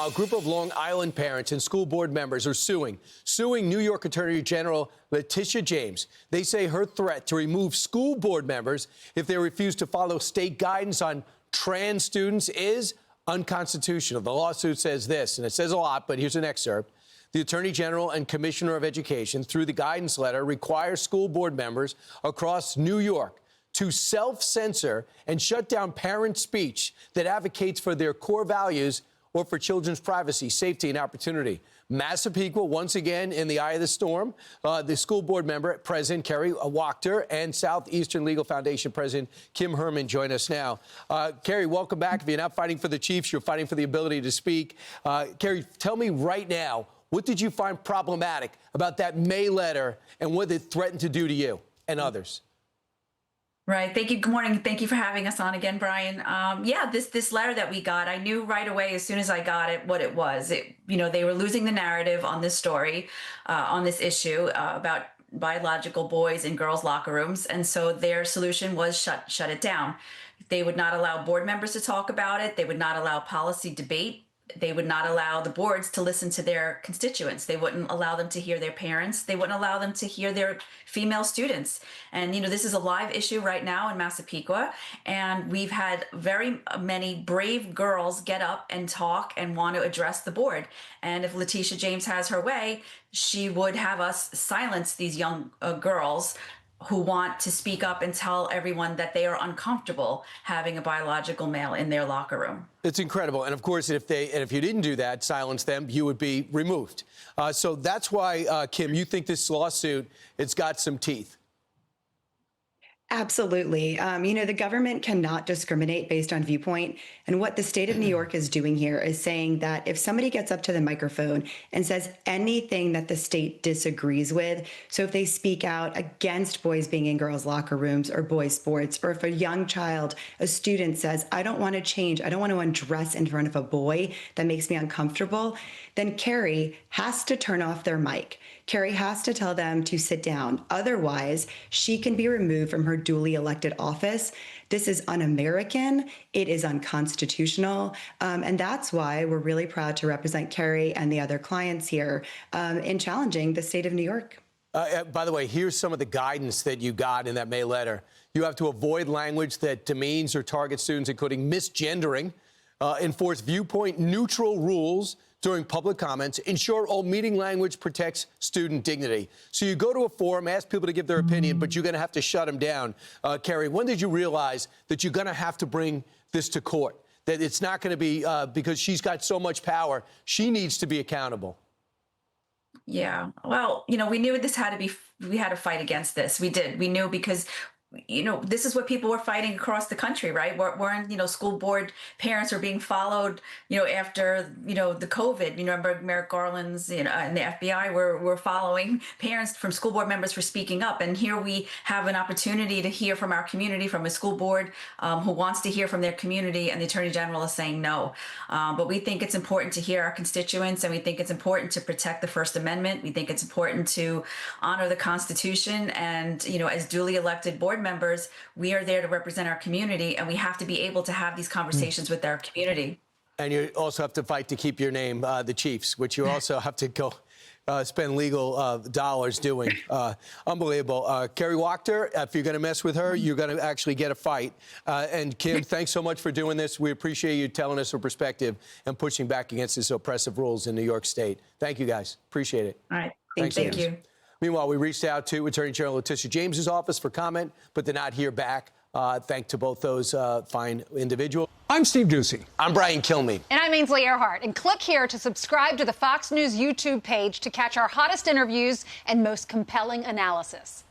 Now, a group of Long Island parents and school board members are suing New York Attorney General Letitia James. They say her threat to remove school board members if they refuse to follow state guidance on trans students is unconstitutional. The lawsuit says this, and it says a lot, but here's an excerpt. The Attorney General and Commissioner of Education, through the guidance letter, require school board members across New York to self-censor and shut down parent speech that advocates for their core values or for children's privacy, safety, and opportunity. Massapequa, once again, in the eye of the storm. The school board member, President Kerry Wachter, and Southeastern Legal Foundation President Kim Hermann join us now. Kerry, welcome back. If you're not fighting for the Chiefs, you're fighting for the ability to speak. Kerry, tell me right now, what did you find problematic about that May letter and what it threatened to do to you and others? Right. Thank you. Good morning. Thank you for having us on again, Brian. Yeah, this letter that we got, I knew right away as soon as I got it what it was. They were losing the narrative on this story, on this issue about biological boys in girls' locker rooms, and so their solution was shut it down. They would not allow board members to talk about it. They would not allow policy debate. They would not allow the boards to listen to their constituents. They wouldn't allow them to hear their parents. They wouldn't allow them to hear their female students. And, this is a live issue right now in Massapequa. And we've had very many brave girls get up and talk and want to address the board. And if Letitia James has her way, she would have us silence these young girls who want to speak up and tell everyone that they are uncomfortable having a biological male in their locker room. It's incredible. And of course, if you didn't do that, silence them, you would be removed. So that's why, Kim, you think this lawsuit, it's got some teeth. Absolutely. The government cannot discriminate based on viewpoint. And what the state of New York is doing here is saying that if somebody gets up to the microphone and says anything that the state disagrees with, so if they speak out against boys being in girls' locker rooms or boys' sports, or if a young child, a student says, I don't want to change, I don't want to undress in front of a boy, that makes me uncomfortable, then Kerry has to turn off their mic. Kerry has to tell them to sit down. Otherwise, she can be removed from her duly elected office. This is un-American. It is unconstitutional. And that's why we're really proud to represent Kerry and the other clients here in challenging the state of New York. By the way, here's some of the guidance that you got in that May letter. You have to avoid language that demeans or targets students, including misgendering, enforce viewpoint-neutral rules during public comments, ensure all meeting language protects student dignity. So you go to a forum, ask people to give their opinion, but you're going to have to shut them down. Kerry, when did you realize that you're going to have to bring this to court, that it's not going to be because she's got so much power, she needs to be accountable? Yeah, well, we knew this had to be, we had to fight against this. We did. We knew because this is what people were fighting across the country, right? We're school board parents are being followed, after, the COVID, remember Merrick Garland's, and the FBI were following parents from school board members for speaking up. And here we have an opportunity to hear from our community, from a school board who wants to hear from their community, and the Attorney General is saying no. But we think it's important to hear our constituents, and we think it's important to protect the First Amendment. We think it's important to honor the Constitution, and, as duly elected board members, we are there to represent our community, and we have to be able to have these conversations with our community. And you also have to fight to keep your name, the Chiefs, which you also have to go spend legal dollars doing. Unbelievable. Kerry Wachter, if you're going to mess with her, you're going to actually get a fight. And Kim, thanks so much for doing this. We appreciate you telling us your perspective and pushing back against these oppressive rules in New York State. Thank you, guys. Appreciate it. All right. Thank you. Meanwhile, we reached out to Attorney General Letitia James's office for comment, but did not hear back. Thanks to both those fine individuals. I'm Steve Ducey. I'm Brian Kilmeade. And I'm Ainsley Earhart. And click here to subscribe to the Fox News YouTube page to catch our hottest interviews and most compelling analysis.